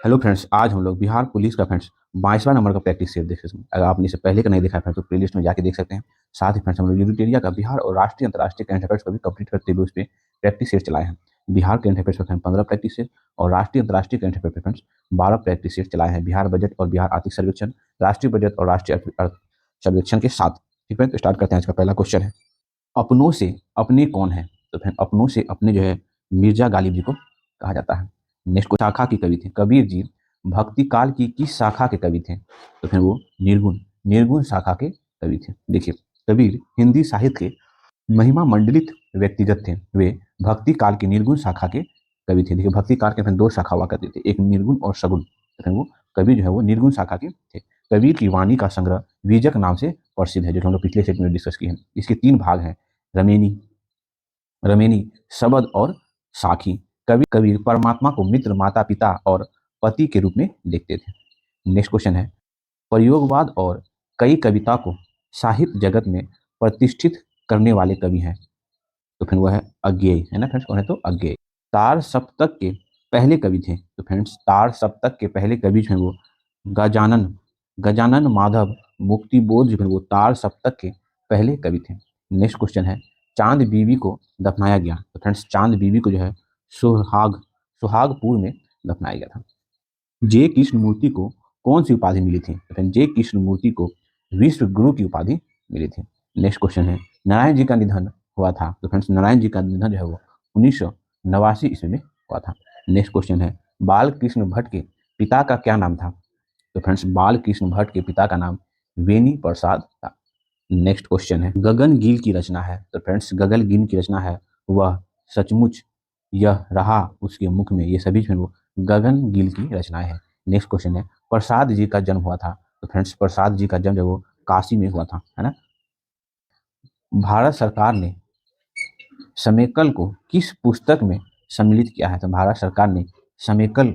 Hello friends, आज हम लोग बिहार पुलिस का फ्रेंड्स 22वां नंबर का प्रैक्टिस सेट देख सकते हैं। अगर आपने इसे पहले का नहीं देखा है फ्रेंड्स तो प्लेलिस्ट में जाके देख सकते हैं। साथ ही फ्रेंड्स हम लोग यूनिट एरिया का बिहार और राष्ट्रीय अंतर्राष्ट्रीय करंट अफेयर्स को भी कंप्लीट करते हुए उस पर प्रैक्टिस सेट चलाए हैं। बिहार करंट अफेयर्स पर फ्रेंड्स 15 प्रैक्टिस सेट और राष्ट्रीय अंतर्राष्ट्रीय करंट अफेयर पर फ्रेंड्स 12 प्रैक्टिस सेट चलाए हैं। बिहार बजट और बिहार आर्थिक सर्वेक्षण, राष्ट्रीय बजट और राष्ट्रीय अर्थ सर्वेक्षण के साथ। ठीक है, तो स्टार्ट करते हैं। इसका पहला क्वेश्चन है, अपनों से अपने कौन है? तो फिर अपनों से अपने जो है मिर्जा गालिब जी को कहा जाता है। नेक्स्ट को शाखा के कवि थे कबीर जी, भक्ति काल की किस शाखा के कवि थे? तो फिर वो निर्गुण निर्गुण शाखा के कवि थे। देखिए, कबीर हिंदी साहित्य के महिमा मंडलित व्यक्तिगत थे। वे भक्ति काल की निर्गुण शाखा के कवि थे। देखिए, भक्ति काल के फिर दो शाखा हुआ करते थे, एक निर्गुण और सगुण। तो फिर वो कवि जो है वो निर्गुण शाखा के थे। कबीर की वाणी का संग्रह बीजक नाम से प्रसिद्ध है, जो हम लोग पिछले सेट में डिस्कस किए हैं। इसके 3 भाग हैं, रमेनी रमेनी शबद और साखी। कबीर परमात्मा को मित्र, माता पिता और पति के रूप में देखते थे। नेक्स्ट क्वेश्चन है, प्रयोगवाद और कई कविता को साहित्य जगत में प्रतिष्ठित करने वाले कवि हैं? तो फिर वह है अज्ञेय, है ना फ्रेंड्स, कौन है? तो अज्ञेय। तार सप्तक के पहले कवि थे। तो फ्रेंड्स तार सप्तक के पहले कवि जो है वो गजानन गजानन माधव मुक्तिबोध जो है वो तार सप्तक के पहले कवि थे। नेक्स्ट क्वेश्चन है, चांद बीवी को दफनाया गया। तो फ्रेंड्स चांद बीवी को जो है सुहागपुर में दफनाया गया था। जे कृष्णमूर्ति को कौन सी उपाधि मिली थी? तो फ्रेंड्स जे कृष्णमूर्ति को विश्व गुरु की उपाधि मिली थी। नेक्स्ट क्वेश्चन है, नारायण जी का निधन हुआ था। तो फ्रेंड्स नारायण जी का निधन जो है वो 1989 ईस्वी में हुआ था। नेक्स्ट क्वेश्चन है, बाल कृष्ण भट्ट के पिता का क्या नाम था? तो फ्रेंड्स बाल कृष्ण भट्ट के पिता का नाम वेनी प्रसाद था। नेक्स्ट क्वेश्चन है, गगन गिल की रचना है। तो फ्रेंड्स गगन गिल की रचना है, वह सचमुच यह रहा उसके मुख में। ये सभी जो है वो गगन गिल की रचनाएं हैं। नेक्स्ट क्वेश्चन है, प्रसाद जी का जन्म हुआ था। तो फ्रेंड्स प्रसाद जी का जन्म जो वो काशी में हुआ था, है ना। भारत सरकार ने समेकल को किस पुस्तक में सम्मिलित किया है? तो भारत सरकार ने समेकल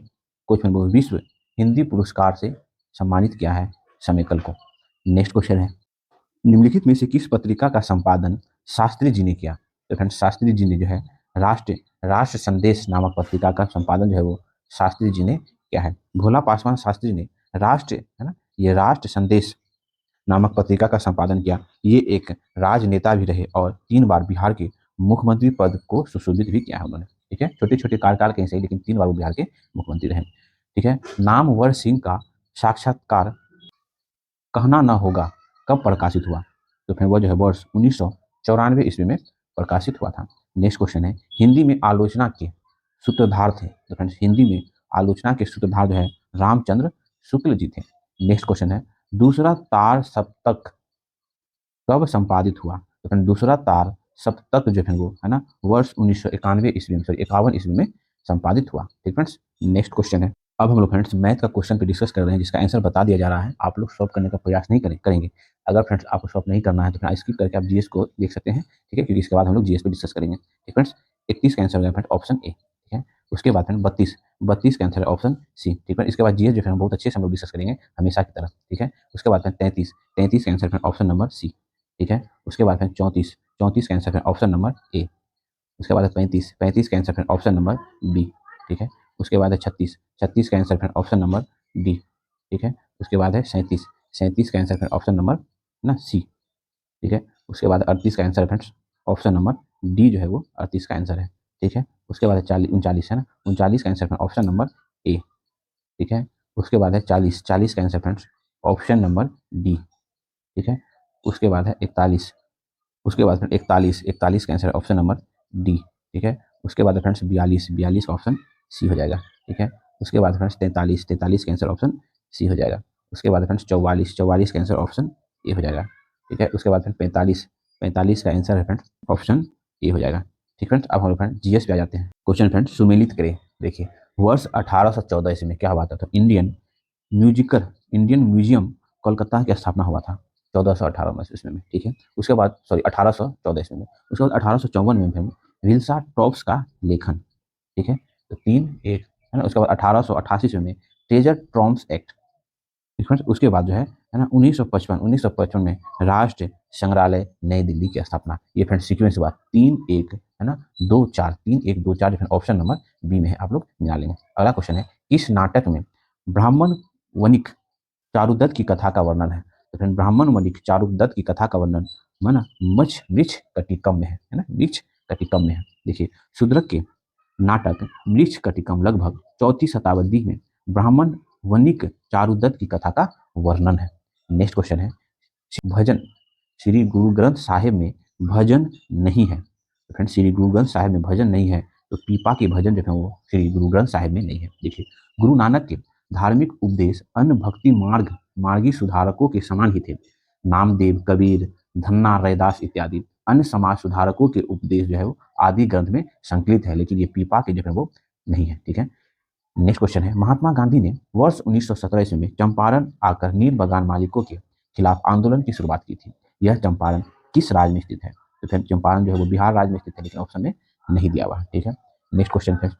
को जो है वो विश्व हिंदी पुरस्कार से सम्मानित किया है, समेकल को। नेक्स्ट क्वेश्चन है, निम्नलिखित में से किस पत्रिका का संपादन शास्त्री जी ने किया? तो फ्रेंड्स शास्त्री जी ने जो है राष्ट्र राष्ट्र संदेश नामक पत्रिका का संपादन जो है वो शास्त्री जी ने किया है। भोला पासवान शास्त्री ने राष्ट्र, है ना, ये राष्ट्र संदेश नामक पत्रिका का संपादन किया। ये एक राजनेता भी रहे और 3 बार बिहार के मुख्यमंत्री पद को सुशोभित भी किया है उन्होंने। ठीक है, छोटे छोटे कार्यकाल के सही, लेकिन 3 बार वो बिहार के मुख्यमंत्री रहे। ठीक है, नामवर सिंह का साक्षात्कार कहना न होगा कब प्रकाशित हुआ? तो फिर वो जो है वर्ष 1994 ईस्वी में प्रकाशित हुआ था। नेक्स्ट क्वेश्चन है, हिंदी में आलोचना के सूत्रधार थे। तो फ्रेंड्स हिंदी में आलोचना के सूत्रधार जो है रामचंद्र शुक्ल जी थे। नेक्स्ट क्वेश्चन है, दूसरा तार सप्तक कब संपादित हुआ? तो फ्रेंड दूसरा तार सप्तक जो है वो, है ना, वर्ष 1991 ईस्वी में, सॉरी 51 ईस्वी में संपादित हुआ। ठीक फ्रेंड्स, नेक्स्ट क्वेश्चन है, अब हम लोग फ्रेंड्स मैथ का क्वेश्चन पे डिस्कस कर रहे हैं, जिसका आंसर बता दिया जा रहा है। आप लोग सॉल्व करने का प्रयास नहीं करेंगे। अगर फ्रेंड्स आपको सॉल्व नहीं करना है तो फिर स्किप करके आप जीएस को देख सकते हैं। ठीक है, क्योंकि इसके बाद हम लोग जीएस पे डिस्कस करेंगे। ठीक फ्रेंड्स, 31 का आंसर हो गया फ्रेंड ऑप्शन ए। ठीक है, उसके बाद फ्रेंड 32 का आंसर है ऑप्शन सी। ठीक है, इसके बाद जीएस जो है बहुत अच्छे से हम लोग डिस्कस करेंगे हमेशा की तरह। ठीक है, उसके बाद फ्रेंड 33 का answer friend option number C. ठीक है, उसके बाद फ्रेंड 34 का answer friend option number A. उसके बाद है 35 का answer friend option number B. ठीक है, उसके बाद है 36 का answer friend option number D. ठीक है, उसके बाद है 37 का आंसर फ्रेंड ऑप्शन नंबर ना सी। ठीक है, उसके बाद 38 का answer friends option number D जो है वो 38 का आंसर है। ठीक है, उसके बाद है 39 है ना, 39 का आंसर फ्रेंड ऑप्शन नंबर ए। ठीक है, उसके बाद है 40 का answer friends option number D. ठीक है, उसके बाद है 41, उसके बाद फ्रेंड 41 का आंसर ऑप्शन नंबर डी। ठीक है, उसके बाद फ्रेंड्स 42 का ऑप्शन सी हो जाएगा। ठीक है, उसके बाद फ्रेंड्स 43 का आंसर ऑप्शन सी हो जाएगा। उसके बाद फ्रेंड्स 44 का आंसर ऑप्शन ए हो जाएगा। ठीक है, उसके बाद फ्रेंड 45 का आंसर है फ्रेंड्स ऑप्शन ए हो जाएगा। ठीक फ्रेंड्स, अब हम लोग फ्रेंड जीएस पे आ जाते हैं। क्वेश्चन फ्रेंड्स सुमेलित करें। देखिए, वर्ष 1814 ईस्वी में क्या हुआ था? तो इंडियन म्यूजियम कोलकाता की स्थापना हुआ था 1418 में ईस्वी में। ठीक है, उसके बाद सॉरी 1814 ईस्वी में। उसके बाद 1854 में फिर विल्सा ट्रॉप्स का लेखन। ठीक है, तो 3-1 है ना। उसके बाद 1888 ईस्वी में ट्रेजर ट्रॉम्स एक्ट। उसके बाद जो है ना 1955 में राष्ट्र संग्रहालय नई दिल्ली की स्थापना। ये फ्रेंड सीक्वेंस हुआ 3-1 है ना, 2-4 3-1 2-4 ऑप्शन नंबर बी में है, आप लोग मिला लेंगे। अगला क्वेश्चन है, इस नाटक में ब्राह्मण वणिक चारुदत्त की कथा का वर्णन है। तो फ्रेंड ब्राह्मण वणिक चारुदत्त की कथा का वर्णन माना मछ वृक्ष कटिकम में है ना, वृक्ष कटिकम में है। देखिए शूद्रक के नाटक वृक्ष कटिकम लगभग 4वीं शताब्दी में ब्राह्मण वणिक चारुदत्त की कथा का वर्णन है। नेक्स्ट क्वेश्चन है भजन श्री गुरु ग्रंथ साहिब में भजन नहीं है। तो फ्रेंड श्री गुरु ग्रंथ साहिब में भजन नहीं है, तो पीपा के भजन जो है वो श्री गुरु ग्रंथ साहिब में नहीं है। देखिए गुरु नानक के धार्मिक उपदेश अन्य भक्ति मार्गी सुधारकों के समान ही थे। नामदेव, कबीर, धन्ना, रैदास इत्यादि अन्य समाज सुधारकों के उपदेश जो है वो आदि ग्रंथ में संकलित है, लेकिन ये पीपा के जो है वो नहीं है। ठीक है, नेक्स्ट क्वेश्चन है महात्मा गांधी ने वर्ष 1917 ईस्वी में चंपारण आकर नील बगान मालिकों के खिलाफ आंदोलन की शुरुआत की थी। यह चंपारण किस राज्य में स्थित है? तो फिर चंपारण जो है वो बिहार राज्य में स्थित है, लेकिन ऑप्शन में नहीं दिया हुआ है। ठीक है, नेक्स्ट क्वेश्चन है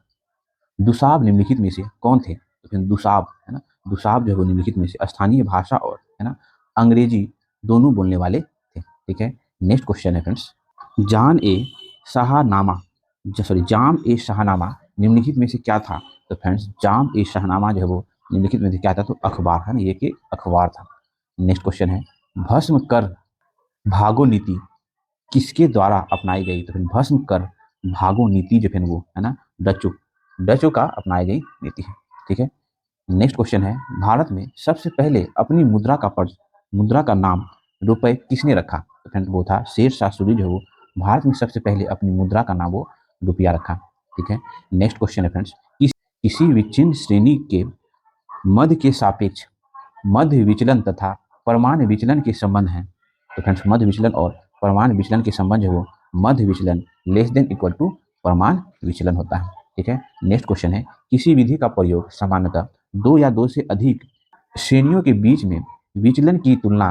दुसाब निम्नलिखित में से कौन थे? तो फिर दुसाब है ना, दुसाब जो है वो निम्नलिखित में से स्थानीय भाषा और है ना अंग्रेजी दोनों बोलने वाले थे। ठीक है, नेक्स्ट क्वेश्चन है फ्रेंड्स जान ए शाहनामा जाम ए शाहनामा निम्नलिखित में से क्या था? तो फ्रेंड्स जाम ए शाहनामा जो है वो निम्नलिखित में से क्या था? तो अखबार है ना, ये कि अखबार था। नेक्स्ट क्वेश्चन है भस्म कर भागो नीति किसके द्वारा अपनाई गई? तो फिर भस्म कर भागो नीति जो है वो है ना डचों का अपनाई गई नीति है। ठीक है, नेक्स्ट क्वेश्चन है भारत में सबसे पहले अपनी मुद्रा का नाम रुपए किसने रखा? तो फ्रेंड वो था शेर शाह सूरी जो वो भारत में सबसे पहले अपनी मुद्रा का नाम वो रुपया रखा। ठीक है, नेक्स्ट क्वेश्चन है फ्रेंड्स किसी विच्छिन्न श्रेणी के मध्य के सापेक्ष मध्य विचलन तथा परमाणु विचलन के संबंध हैं। तो फ्रेंड्स मध्य विचलन और परमाणु विचलन के संबंध जो वो मध्य विचलन लेस देन इक्वल टू परमाणु विचलन होता है। ठीक है, नेक्स्ट क्वेश्चन है किसी विधि का प्रयोग सामान्यतः 2 या 2 से अधिक श्रेणियों के बीच में विचलन की तुलना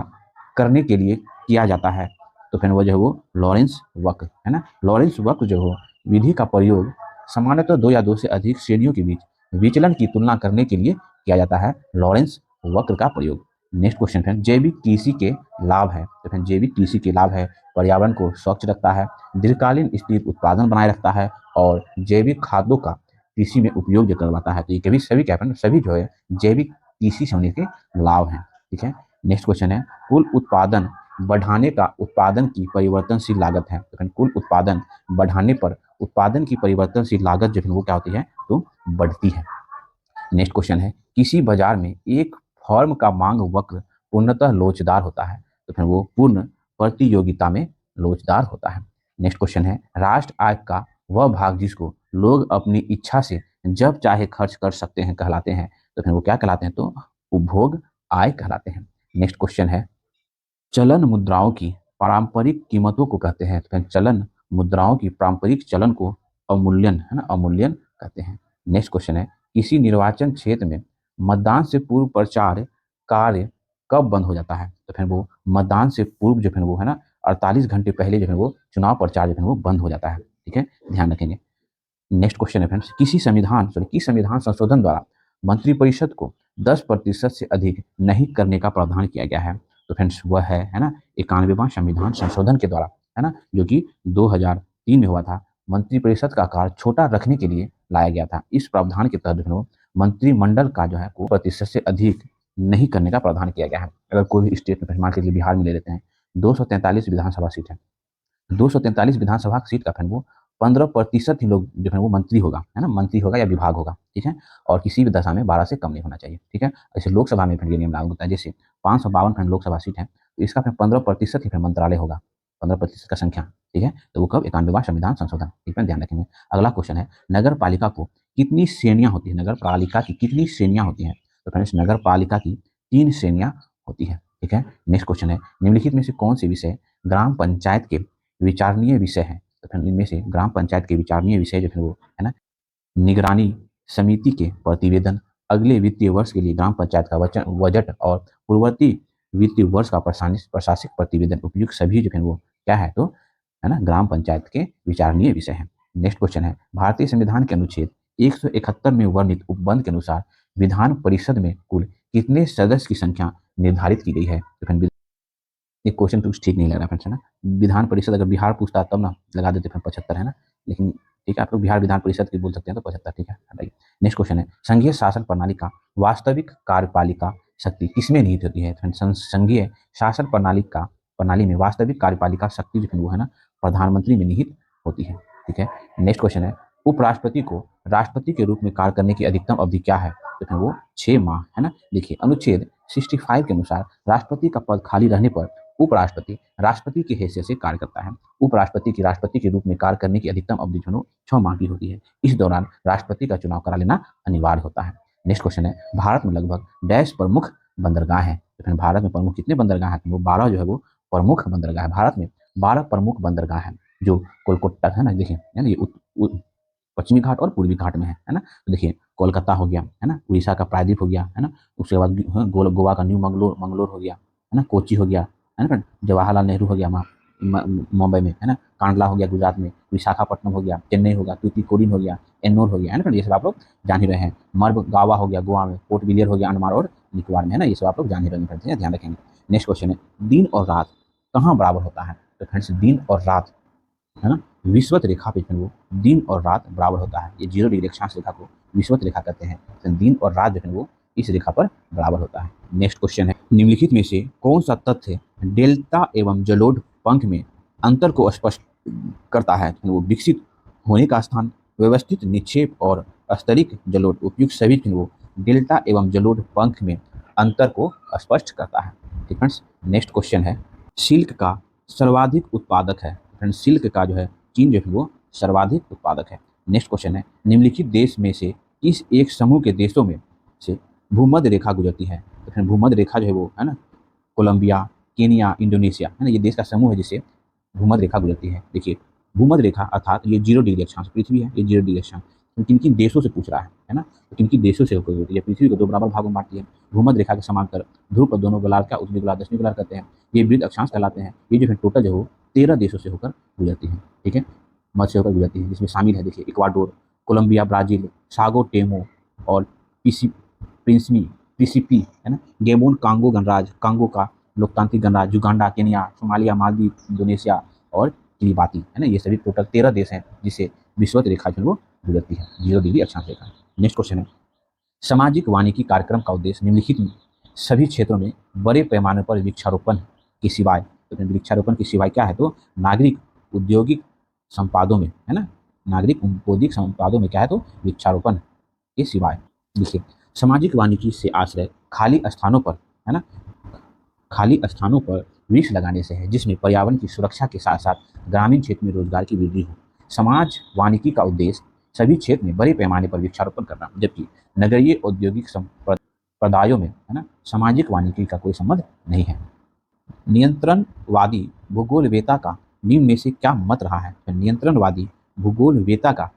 करने के लिए किया जाता है। तो फिर वो जो है वो लॉरेंस वक्र है ना, लॉरेंस वक्र जो हो विधि का प्रयोग सामान्यतः 2 या 2 से अधिक श्रेणियों के बीच विचलन की तुलना करने के लिए किया जाता है, लॉरेंस वक्र का प्रयोग। नेक्स्ट क्वेश्चन है जैविक कृषि के लाभ है। तो फिर जैविक कृषि के लाभ है पर्यावरण को स्वच्छ रखता है, दीर्घकालीन स्थिर उत्पादन बनाए रखता है और जैविक खाद्यों का कृषि में उपयोग जो करवाता है। तो ये कभी सभी क्या सभी जो है जैविक कृषि से होने के लाभ हैं। ठीक है, नेक्स्ट क्वेश्चन है कुल उत्पादन बढ़ाने का उत्पादन की परिवर्तनशील लागत है। तो कुल उत्पादन बढ़ाने पर उत्पादन की परिवर्तनशील लागत जो है वो क्या होती है? तो बढ़ती है। नेक्स्ट क्वेश्चन है किसी बाजार में एक फर्म का मांग वक्र पूर्णतः लोचदार होता है। तो फिर वो पूर्ण प्रतियोगिता में लोचदार होता है। नेक्स्ट क्वेश्चन है राष्ट्र आय का वह भाग जिसको लोग अपनी इच्छा से जब चाहे खर्च कर सकते हैं कहलाते हैं। तो फिर वो क्या कहलाते हैं? तो उपभोग आय कहलाते हैं। नेक्स्ट क्वेश्चन है चलन मुद्राओं की पारंपरिक कीमतों को कहते हैं। तो फिर चलन मुद्राओं की पारंपरिक चलन को अवमूल्यन है ना, अवमूल्यन कहते हैं। नेक्स्ट क्वेश्चन है किसी निर्वाचन क्षेत्र में मतदान से पूर्व प्रचार कार्य कब बंद हो जाता है? तो फिर वो मतदान से पूर्व जो है वो है ना 48 घंटे पहले जो है वो चुनाव प्रचार जो है वो बंद हो जाता है। ठीक है, ध्यान रखेंगे। नेक्स्ट क्वेश्चन है फ्रेंड्स किस संविधान संशोधन द्वारा मंत्रिपरिषद को 10% से अधिक नहीं करने का प्रावधान किया गया है? तो फ्रेंड्स वह है ना 91वां संविधान संशोधन के द्वारा है ना, जो कि 2003 में हुआ था। मंत्रिपरिषद का आकार छोटा रखने के लिए लाया गया था। इस प्रावधान के तहत मंत्रिमंडल का जो है को 10% से अधिक नहीं करने का प्रावधान किया गया है। अगर कोई स्टेट में मान के लिए बिहार में ले लेते हैं 243 विधानसभा सीट है, 243 विधानसभा सीट का फिर वो 15% ही लोग जो है वो मंत्री होगा है ना, मंत्री होगा या विभाग होगा। ठीक है, और किसी भी दशा में 12 से कम नहीं होना चाहिए। ठीक है, ऐसे लोकसभा में फिर ये नियम लागू होता है जैसे 552 फिर लोकसभा सीट है तो इसका फिर 15% ही फिर मंत्रालय होगा, 15% का संख्या। ठीक है, तो वो कब 91वां संविधान संशोधन। ठीक है, ध्यान रखेंगे। अगला क्वेश्चन है नगर पालिका को कितनी श्रेणियां होती है? नगर पालिका की कितनी श्रेणियां होती हैं? तो फ्रेंड्स नगर पालिका की 3 श्रेणियां होती है। ठीक है, नेक्स्ट क्वेश्चन है निम्नलिखित में से कौन से विषय ग्राम पंचायत के विचारणीय विषय हैं? तो फिर इनमें से ग्राम पंचायत के विचारणीय विषय जो है वो है ना निगरानी समिति के प्रतिवेदन, अगले वित्तीय वर्ष के लिए ग्राम पंचायत का बजट और पूर्ववर्ती वित्तीय वर्ष का प्रशासनिक प्रतिवेदन उपयुक्त सभी जो है वो क्या है? तो है ना ग्राम पंचायत के विचारणीय विषय हैं। नेक्स्ट क्वेश्चन है भारतीय संविधान के अनुच्छेद 171 में वर्णित उपबंध के अनुसार विधान परिषद में कुल कितने सदस्य की संख्या निर्धारित की गई है? तो फिर एक क्वेश्चन तो ठीक नहीं लग रहा फ्रेंड्स है ना, विधान परिषद अगर बिहार पूछता तब ना लगा देते फिर 75 है ना, लेकिन ठीक है, आप लोग बिहार विधान परिषद की बोल सकते हैं तो 75, ठीक है, हटाइए। नेक्स्ट क्वेश्चन है, संघीय शासन प्रणाली का वास्तविक कार्यपालिका शक्ति किसमें निहित होती है? संघीय शासन प्रणाली में वास्तविक कार्यपालिका शक्ति जो है वो है ना प्रधानमंत्री में निहित होती है, ठीक है। नेक्स्ट क्वेश्चन है, उपराष्ट्रपति को राष्ट्रपति के रूप में कार्य करने की अधिकतम अवधि क्या है? तो फिर वो 6 माह है ना। देखिए अनुच्छेद 65 के अनुसार राष्ट्रपति का पद खाली रहने पर उपराष्ट्रपति राष्ट्रपति की हैसियत से कार्य करता है। उपराष्ट्रपति की राष्ट्रपति के रूप में कार्य करने की अधिकतम अवधि जो है 6 माह की होती है। इस दौरान राष्ट्रपति का चुनाव करा लेना अनिवार्य होता है। नेक्स्ट क्वेश्चन है, भारत में लगभग डैश प्रमुख बंदरगाह हैं। तो फिर भारत में प्रमुख कितने बंदरगाह हैं? वो 12 जो है वो प्रमुख बंदरगाह है। भारत में 12 प्रमुख बंदरगाह हैं जो कोलकाता है ना, देखिए है ना, ये पश्चिमी घाट और पूर्वी घाट में है ना। तो देखिए कोलकाता हो गया है ना, उड़ीसा का प्रायद्वीप हो गया है ना, उसके बाद गोवा का न्यू मंगलोर हो गया है ना, कोची हो गया है ना, जवाहरलाल नेहरू हो गया मुंबई में है ना, कांडला हो गया गुजरात में, विशाखापट्टनम हो गया, चेन्नई हो गया, तूतीकोरिन हो गया, एन्नोर हो गया है ना, ये सब आप लोग जान ही रहे हैं। मरगावा हो गया गोवा में, पोर्ट ब्लेयर हो गया अंडमान और निकोबार में है ना, ये सब आप लोग जान ही रहे हैं, ध्यान रखेंगे। नेक्स्ट क्वेश्चन है, दिन और रात कहाँ बराबर होता है? तो फ्रेंड्स दिन और रात है ना विषुवत रेखा पे वो दिन और रात बराबर होता है। ये 0 डिग्री अक्षांश रेखा को विषुवत रेखा कहते हैं। तो दिन और रात जो है वो इस रेखा पर बराबर होता है। नेक्स्ट क्वेश्चन है, निम्नलिखित में से कौन सा तथ्य डेल्टा एवं जलोढ़ पंख में अंतर को स्पष्ट करता है? वो विकसित होने का स्थान, व्यवस्थित निक्षेप और स्तरिक जलोढ़ उपयुक्त सभी वो डेल्टा एवं जलोढ़ पंख में अंतर को स्पष्ट करता है। ठीक फ्रेंड्स, नेक्स्ट क्वेश्चन है, सिल्क का सर्वाधिक उत्पादक है। फ्रेंड्स सिल्क का जो है चीन जो है वो सर्वाधिक उत्पादक है। नेक्स्ट क्वेश्चन है, निम्नलिखित देश में से किस एक समूह के देशों में से भूमध्य रेखा गुजरती है? तो फिर भूमध्य रेखा जो है वो है ना कोलंबिया, केनिया, इंडोनेशिया है ना, ये देश का समूह है जिससे भूमध्य रेखा गुजरती है। देखिए भूमध्य रेखा अर्थात ये 0 डिग्री अक्षांश पृथ्वी है, ये 0 डिग्री अक्षांश तो किन किन देशों से पूछ रहा है ना, तो किन किन देशों से होकर गुजरती है? पृथ्वी को 2 बराबर भागों में बांटती है। भूमध्य रेखा के समांतर ध्रुव पर दोनों गोलार्ध का उत्तरी गोलार्ध दक्षिणी गोलार्ध कहते हैं, ये वृत्त अक्षांश कहलाते हैं। ये जो है टोटल जो है 13 देशों से होकर गुजरती है, ठीक है, मध्य से होकर गुजरती है, जिसमें शामिल है देखिए इक्वाडोर, कोलंबिया, ब्राजील, सागो टेमो और प्रिंसिपी है ना, गेबोन, कांगो गणराज्य, कांगो का लोकतांत्रिक गणराज्य, Uganda, Kenya, Somalia, Maldives, Indonesia और किरिबाती है ना, ये सभी टोटल 13 देश हैं जिसे विषुवत रेखा जो है वो गुजरती है, 0 डिग्री अक्षांश रेखा। नेक्स्ट क्वेश्चन है, सामाजिक वानिकी कार्यक्रम का उद्देश्य निम्नलिखित में सभी क्षेत्रों में बड़े पैमाने पर वृक्षारोपण के सिवाय, तो वृक्षारोपण के सिवाय क्या है? तो नागरिक औद्योगिक संपादों में है ना, नागरिक औद्योगिक संपादों में क्या है? तो वृक्षारोपण के सिवाय। देखिए सामाजिक वानिकी से आश्रय खाली स्थानों पर है ना, खाली स्थानों पर वृक्ष लगाने से है, जिसमें पर्यावरण की सुरक्षा के साथ साथ ग्रामीण क्षेत्र में रोजगार की वृद्धि हो। समाज वानिकी का उद्देश्य सभी क्षेत्र में बड़े पैमाने पर वृक्षारोपण करना, जबकि नगरीय औद्योगिक संप्रदायों में है ना सामाजिक वानिकी का कोई संबंध नहीं है। नियंत्रणवादी भूगोलवेता का निम्न में से क्या मत रहा है? तो नियंत्रणवादी भूगोलवेता का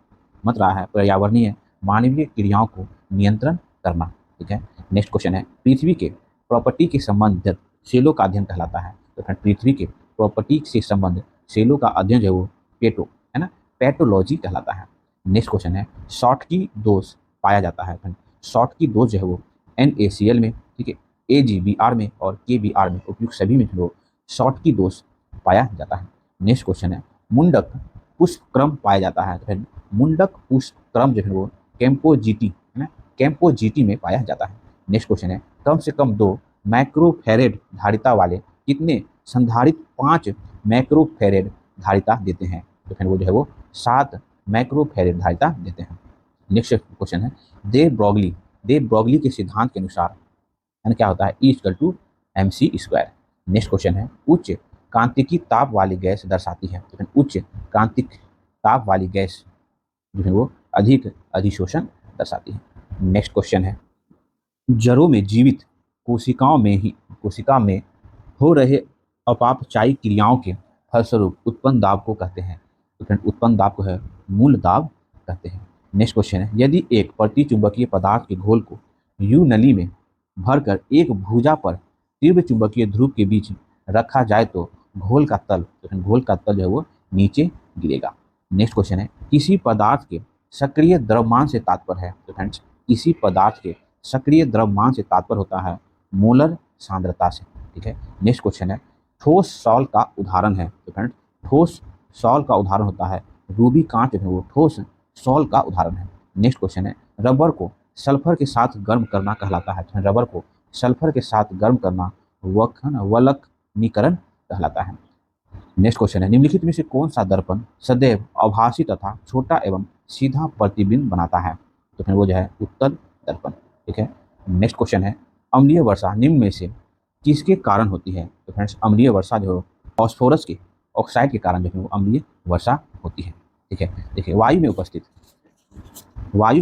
मत रहा है पर्यावरणीय मानवीय क्रियाओं को नियंत्रण करना, ठीक है। नेक्स्ट क्वेश्चन है, पृथ्वी के प्रॉपर्टी के संबंधित सेलों का अध्ययन कहलाता है। तो पृथ्वी के प्रॉपर्टी से संबंधित सेलों का अध्ययन जो वो पेटो है ना, पैटोलॉजी कहलाता है। नेक्स्ट क्वेश्चन है, शॉटकी दोष पाया जाता है। शॉटकी दोष जो है वो NaCl में, ठीक है, AgBr में और KBr में उपयुक्त सभी में जो शॉटकी दोष पाया जाता है। नेक्स्ट क्वेश्चन है, मुंडक पुष्पक्रम पाया जाता है। तो मुंडक पुष्पक्रम जो है वो कैम्पोजीटी है ना, कैम्पोजीटी में पाया जाता है। नेक्स्ट क्वेश्चन है, कम से कम 2 माइक्रोफैरेड धारिता वाले कितने संधारित 5 माइक्रोफैरेड धारिता देते हैं? तो फिर वो जो है वो 7 माइक्रोफैरेड धारिता देते हैं। नेक्स्ट क्वेश्चन है, दे ब्रॉगली के सिद्धांत के अनुसार है ना क्या होता है? E=mc²। नेक्स्ट क्वेश्चन है, उच्च क्रांतिकी ताप वाली गैस दर्शाती है। तो फिर उच्च क्रांतिक ताप वाली गैस जो है वो अधिक अधिशोषण दर्शाती है। नेक्स्ट क्वेश्चन है, जड़ों में जीवित कोशिका में हो रहे अपापचायी क्रियाओं के फलस्वरूप उत्पन्न दाब को कहते हैं। तो फ्रेंड उत्पन्न दाब को है मूल दाब कहते हैं। नेक्स्ट क्वेश्चन है, यदि एक प्रतिचुंबकीय पदार्थ के घोल को यू नली में भरकर एक भुजा पर तीव्र चुंबकीय ध्रुव के बीच रखा जाए तो घोल का तल जो है वो नीचे गिरेगा। नेक्स्ट क्वेश्चन है, किसी पदार्थ के सक्रिय द्रव्यमान से तात्पर्य है। तो फ्रेंड्स किसी पदार्थ के सक्रिय द्रव्यमान से तात्पर्य होता है मोलर सांद्रता से, ठीक है। नेक्स्ट क्वेश्चन है, ठोस सॉल्ट का उदाहरण है। तो फ्रेंड्स ठोस सॉल्ट का उदाहरण होता है रूबी कांच जो है वो ठोस सॉल का उदाहरण है। नेक्स्ट क्वेश्चन है, रबर को सल्फर के साथ गर्म करना कहलाता है। तो रबर को सल्फर के साथ गर्म करना वल्कनीकरण कहलाता है। नेक्स्ट क्वेश्चन है, निम्नलिखित में से कौन सा दर्पण सदैव आभासी तथा छोटा एवं सीधा प्रतिबिंब बनाता है? तो फिर वो जो है उत्तल दर्पण। ठीक है। नेक्स्ट क्वेश्चन है, अम्लीय वर्षा निम्न में से किसके कारण होती है? तो फ्रेंड्स अम्लीय वर्षा जो फास्फोरस के ऑक्साइड के कारण जो है वो अम्लीय वर्षा होती है। ठीक है। देखिए, वायु में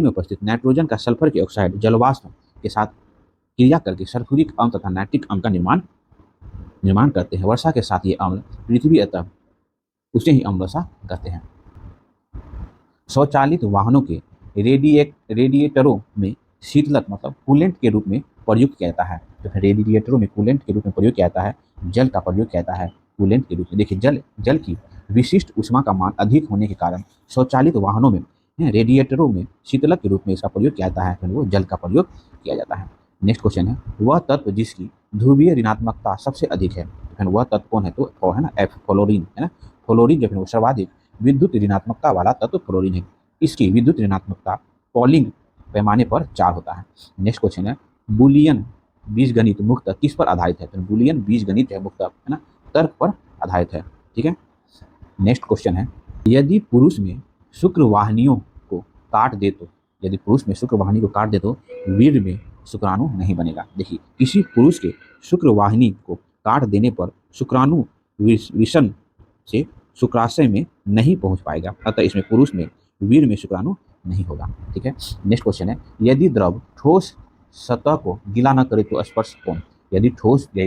उपस्थित नाइट्रोजन का सल्फर के ऑक्साइड जलवाष्प के साथ क्रिया करके सल्फ्यूरिक अम्ल तथा नाइट्रिक अम्ल का निर्माण करते हैं। वर्षा के साथ ये अम्ल पृथ्वी अतः उसे ही अम्ल वर्षा कहते हैं। स्वचालित वाहनों के रेडिएटरों में शीतलक मतलब कूलेंट के रूप में प्रयुक्त किया जाता है। तो फिर रेडिएटरों में कूलेंट के रूप में प्रयोग किया जाता है, जल का प्रयोग किया जाता है कूलेंट के रूप में। देखिए, जल की विशिष्ट ऊष्मा का मान अधिक होने के कारण स्वचालित वाहनों में रेडिएटरों में शीतलक के रूप में इसका प्रयोग किया जाता है, फिर वो जल का प्रयोग किया जाता है। नेक्स्ट क्वेश्चन है, वह तत्व जिसकी ध्रुवीय ऋणात्मकता सबसे अधिक है। फिर वह तत्व कौन है? तो वो है ना एफ, फ्लोरीन है ना। फ्लोरीन जो है वो सर्वाधिक विद्युत ऋणात्मकता वाला तत्व फ्लोरीन है। इसकी विद्युत ऋणात्मकता पॉलिंग पैमाने पर 4 होता है। नेक्स्ट क्वेश्चन है, बुलियन बीजगणित मुख्यतः किस पर आधारित है? तो बुलियन बीजगणित है मुख्यतः है ना तर्क पर आधारित है। ठीक है। नेक्स्ट क्वेश्चन है, यदि पुरुष में शुक्रवाहिनियों को काट दे तो यदि पुरुष में शुक्रवाहिनी को काट दे तो वीर्य में शुक्राणु नहीं बनेगा। देखिए, किसी पुरुष के शुक्रवाहिनी को काट देने पर शुक्राणु विषम से शुक्राशय में नहीं पहुंच पाएगा, अतः इसमें पुरुष में वीर्य में शुक्राणु नहीं होगा। ठीक है। नेक्स्ट क्वेश्चन है, यदि द्रव ठोस सतह को गीला न करे तो स्पर्श कोण। यदि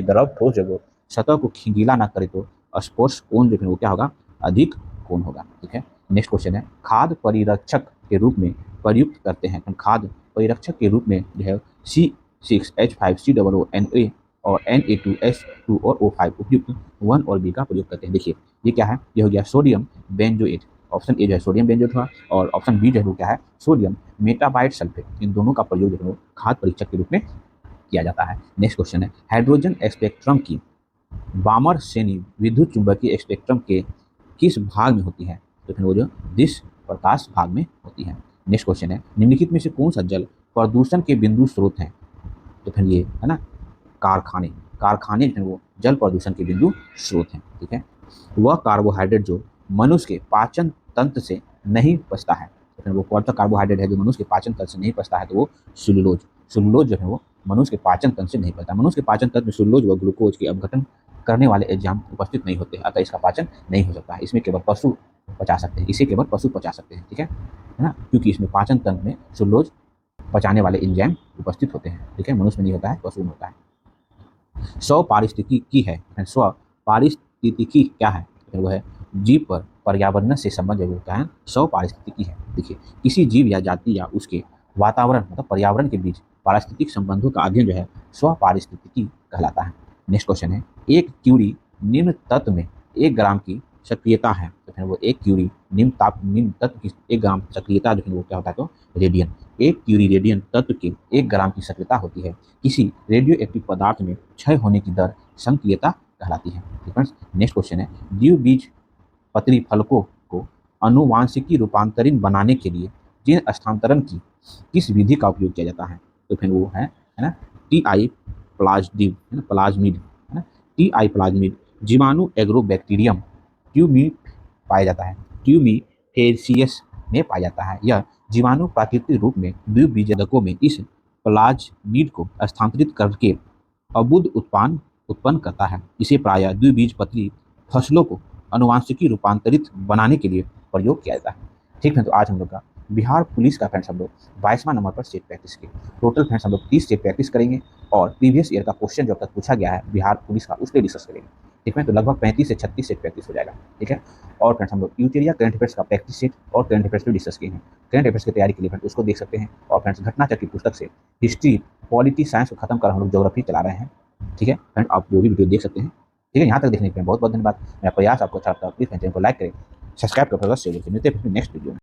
द्रव ठोस जब सतह को गीला न करे तो स्पर्श कोण जो है वो क्या होगा? अधिक कोण होगा। ठीक है। नेक्स्ट क्वेश्चन है, खाद्य परिरक्षक के रूप में प्रयुक्त करते हैं। खाद्य परिरक्षक के रूप में जो है C6H5COO और Na2S2 और O5 उपयुक्त 1 और B का प्रयोग करते हैं। देखिए, ये क्या है? ये हो गया सोडियम बेंजोएट। ऑप्शन ए जो है सोडियम बेंजोएट हुआ और ऑप्शन बी जो है वो क्या है? Sodium मेटाबाइट sulphate. इन दोनों का प्रयोग जो है वो खाद्य परीक्षक के रूप में किया जाता है। नेक्स्ट क्वेश्चन है, हाइड्रोजन स्पेक्ट्रम की बामर श्रेणी विद्युत चुंबकीय स्पेक्ट्रम के किस भाग में होती है? तो फिर वो जो दिश प्रकाश भाग में होती है। नेक्स्ट क्वेश्चन है, निम्नलिखित में से कौन सा जल प्रदूषण के बिंदु स्रोत हैं? तो फिर ये है ना कारखाने जो है वो जल प्रदूषण के बिंदु स्रोत हैं। ठीक है। वह कार्बोहाइड्रेट जो मनुष्य के पाचन तंत्र से नहीं पचता है। तो फिर वो कौन सा कार्बोहाइड्रेट है जो मनुष्य के पाचन तंत्र से नहीं पचता है? तो वो सेलुलोज जो है वो मनुष्य के पाचन तंत्र से नहीं पचता। मनुष्य के पाचन तंत्र में सेलुलोज व ग्लूकोज के अपघटन करने वाले एंजाइम उपस्थित नहीं होते, अतः इसका पाचन नहीं हो सकता है। इसमें केवल पशु पचा सकते हैं, इसे केवल पशु पचा सकते हैं। ठीक है ना, क्योंकि इसमें पाचन तंत्र में सेलुलोज पचाने वाले एंजाइम उपस्थित होते हैं। ठीक है, मनुष्य में नहीं होता है, पशु में होता है। स्व पारिस्थितिकी है। स्व पारिस्थितिकी क्या है? वो है जीव पर पर्यावरण से संबंध होता है, स्व पारिस्थितिकी है। देखिए, किसी जीव या जाति या उसके वातावरण मतलब पर्यावरण के बीच पारिस्थितिक संबंधों का अध्ययन जो है स्व पारिस्थितिकी कहलाता है। नेक्स्ट क्वेश्चन है, एक क्यूरी निम्न तत्व में 1 ग्राम की सक्रियता है। तो फिर वो 1 क्यूरी निम्न तत्व की 1 ग्राम सक्रियता जो है वो क्या होता है? तो रेडियन। 1 क्यूरी रेडियन तत्व के 1 ग्राम की सक्रियता होती है। किसी रेडियो एक्टिव पदार्थ में क्षय होने की दर संक्रियता कहलाती है। नेक्स्ट क्वेश्चन है, द्विबीज पत्री फलकों को अनुवांशिकी रूपांतरण बनाने के लिए जीन स्थानांतरण की किस विधि का उपयोग किया जाता है? तो फिर वो है ना टी प्लाज्मिड है ना टी प्लाज्मिड जीवाणु एग्रोबैक्टीरियम ट्यूमी पाया जाता है, ट्यूमीफेसियस में पाया जाता है। यह जीवाणु प्राकृतिक रूप में द्विबीजकों में इस प्लाज्मिड को स्थानांतरित करके अबुद उत्पन्न करता है। इसे प्रायः द्विबीज पत्री फसलों को अनुवांशिकी रूपांतरित बनाने के लिए प्रयोग किया जाता है। ठीक है, तो आज हम लोग का बिहार पुलिस का फ्रेंड्स हम लोग 22वां नंबर पर सेट प्रैक्टिस की। टोटल फ्रेंड्स हम लोग 30 सेट प्रैक्टिस करेंगे और प्रीवियस ईयर का क्वेश्चन जो अब तक पूछा गया है बिहार पुलिस का उसके डिस्कस करेंगे। ठीक है, तो लगभग 35 से 36 सेट प्रैक्टिस हो जाएगा। ठीक है, और फ्रेंड्स हम लोग यूटेरिया करंट अफेयर्स का प्रैक्टिस सेट और करंट अफेयर्स भी डिस्कस किए हैं। करंट अफेयर्स की तैयारी के लिए फ्रेंड्स उसको देख सकते हैं। और फ्रेंड्स घटनाचक्र की पुस्तक से हिस्ट्री पॉलिटी साइंस को खत्म कर हम लोग ज्योग्राफी चला रहे हैं। ठीक है फ्रेंड, आप वो भी वीडियो देख सकते हैं। ठीक है, यहाँ तक देखने के लिए बहुत बहुत धन्यवाद। मेरा प्रयास आपको अच्छा लगता है, प्लीज़ मेरे चैनल को लाइक करें, सब्सक्राइब करें, शेयर करें। मिलते हैं नेक्स्ट वीडियो में।